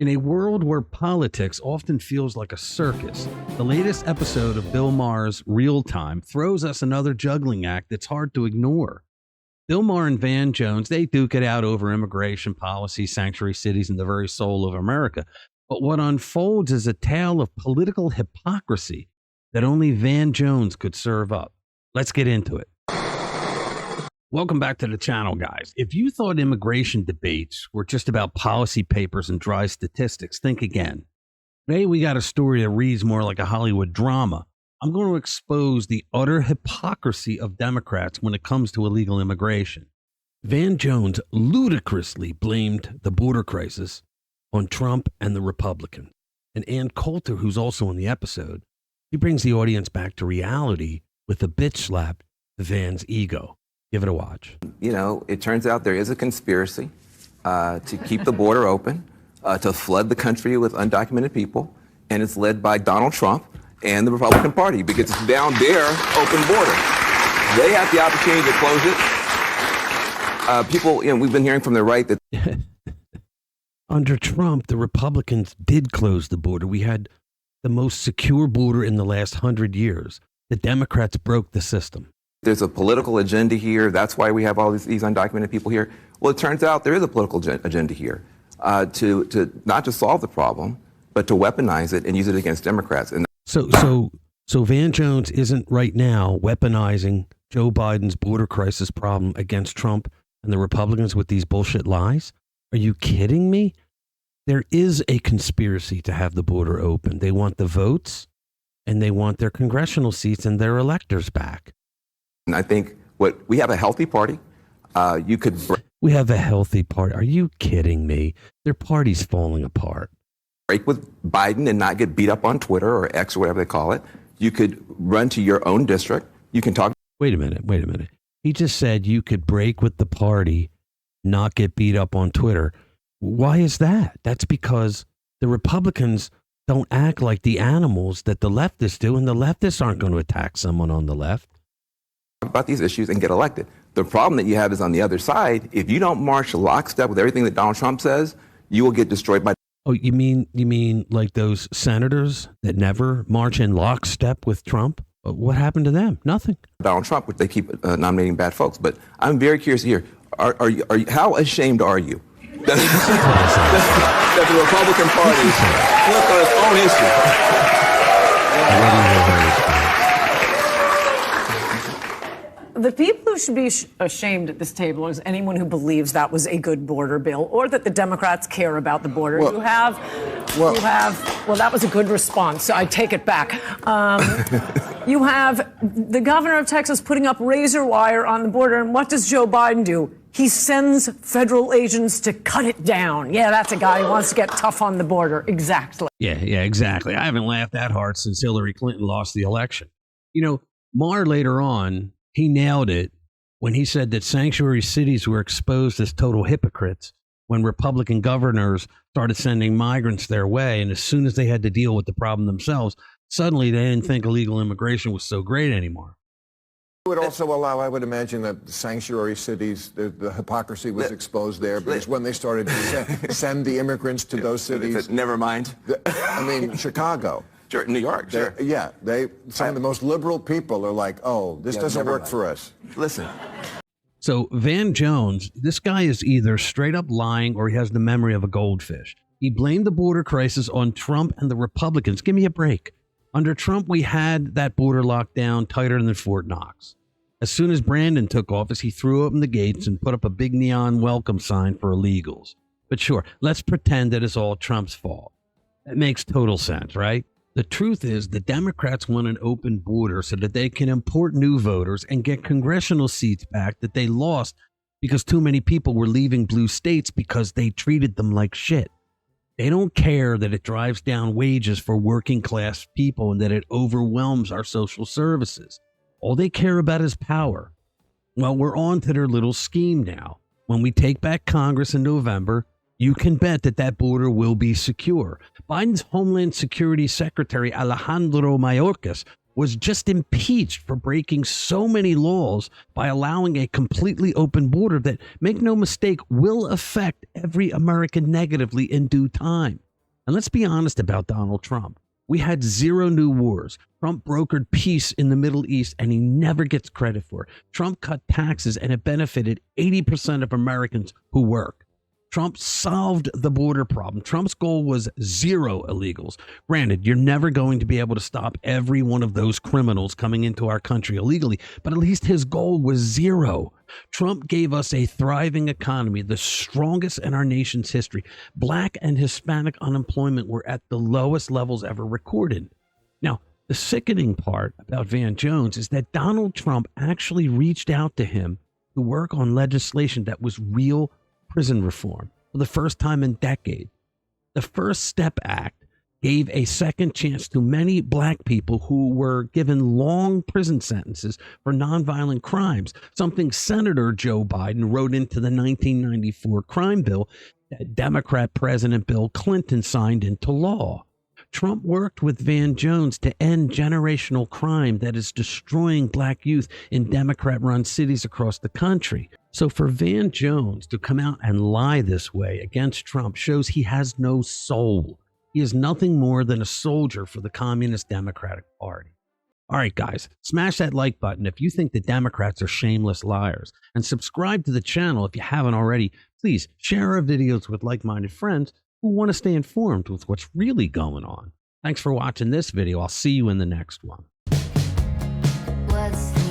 In a world where politics often feels like a circus, the latest episode of Bill Maher's Real Time throws us another juggling act that's hard to ignore. Bill Maher and Van Jones, they duke it out over immigration policy, sanctuary cities, and the very soul of America. But what unfolds is a tale of political hypocrisy that only Van Jones could serve up. Let's get into it. Welcome back to the channel, guys. If you thought immigration debates were just about policy papers and dry statistics, think again. Today, we got a story that reads more like a Hollywood drama. I'm going to expose the utter hypocrisy of Democrats when it comes to illegal immigration. Van Jones ludicrously blamed the border crisis on Trump and the Republicans. And Ann Coulter, who's also in the episode, she brings the audience back to reality with a bitch slap to Van's ego. Give it a watch. You know, it turns out there is a conspiracy to keep the border open, to flood the country with undocumented people, and it's led by Donald Trump and the Republican Party because it's down their open border. They have the opportunity to close it. People, we've been hearing from the right that under Trump, the Republicans did close the border. We had the most secure border in the last 100 years. The Democrats broke the system. There's a political agenda here. That's why we have all these undocumented people here. Well, it turns out there is a political agenda here to not just solve the problem, but to weaponize it and use it against Democrats. And So Van Jones isn't right now weaponizing Joe Biden's border crisis problem against Trump and the Republicans with these bullshit lies? Are you kidding me? There is a conspiracy to have the border open. They want the votes and they want their congressional seats and their electors back. I think we have a healthy party. We have a healthy party. Are you kidding me? Their party's falling apart. Break with Biden and not get beat up on Twitter or X or whatever they call it. You could run to your own district. You can talk. Wait a minute. He just said you could break with the party, not get beat up on Twitter. Why is that? That's because the Republicans don't act like the animals that the leftists do, and the leftists aren't going to attack someone on the left. About these issues and get elected. The problem that you have is on the other side. If you don't march lockstep with everything that Donald Trump says, you will get destroyed by. Oh, you mean like those senators that never march in lockstep with Trump? What happened to them? Nothing. Donald Trump, which they keep nominating bad folks. But I'm very curious to hear. Are you? How ashamed are you that the Republican Party flipped on its own issue? The people who should be ashamed at this table is anyone who believes that was a good border bill or that the Democrats care about the border. Well, that was a good response. So I take it back. You have the governor of Texas putting up razor wire on the border. And what does Joe Biden do? He sends federal agents to cut it down. Yeah, that's a guy who wants to get tough on the border. Exactly. Yeah, exactly. I haven't laughed that hard since Hillary Clinton lost the election. Maher later on, he nailed it when he said that sanctuary cities were exposed as total hypocrites when Republican governors started sending migrants their way. And as soon as they had to deal with the problem themselves, suddenly they didn't think illegal immigration was so great anymore. It would also allow, I would imagine, that sanctuary cities, the hypocrisy was exposed there, because when they started to send the immigrants to those cities. Never mind. Chicago. Sure, New York, sure. Yeah, some of the most liberal people are like, oh, this doesn't work for us. Listen. So Van Jones, this guy is either straight up lying or he has the memory of a goldfish. He blamed the border crisis on Trump and the Republicans. Give me a break. Under Trump, we had that border locked down tighter than Fort Knox. As soon as Brandon took office, he threw open the gates and put up a big neon welcome sign for illegals. But sure, let's pretend that it's all Trump's fault. That makes total sense, right? The truth is the Democrats want an open border so that they can import new voters and get congressional seats back that they lost because too many people were leaving blue states because they treated them like shit. They don't care that it drives down wages for working class people and that it overwhelms our social services. All they care about is power. Well, we're on to their little scheme now. When we take back Congress in November, you can bet that that border will be secure. Biden's Homeland Security Secretary Alejandro Mayorkas was just impeached for breaking so many laws by allowing a completely open border that, make no mistake, will affect every American negatively in due time. And let's be honest about Donald Trump. We had 0 new wars. Trump brokered peace in the Middle East, and he never gets credit for it. Trump cut taxes, and it benefited 80% of Americans who work. Trump solved the border problem. Trump's goal was 0 illegals. Granted, you're never going to be able to stop every one of those criminals coming into our country illegally, but at least his goal was 0. Trump gave us a thriving economy, the strongest in our nation's history. Black and Hispanic unemployment were at the lowest levels ever recorded. Now, the sickening part about Van Jones is that Donald Trump actually reached out to him to work on legislation that was real prison reform for the first time in decades. The First Step Act gave a second chance to many black people who were given long prison sentences for nonviolent crimes, something Senator Joe Biden wrote into the 1994 crime bill that Democrat President Bill Clinton signed into law. Trump worked with Van Jones to end generational crime that is destroying black youth in Democrat-run cities across the country. So for Van Jones to come out and lie this way against Trump shows he has no soul. He is nothing more than a soldier for the Communist Democratic Party. All right, guys, smash that like button if you think the Democrats are shameless liars. And subscribe to the channel if you haven't already. Please share our videos with like-minded friends who want to stay informed with what's really going on. Thanks for watching this video. I'll see you in the next one. What's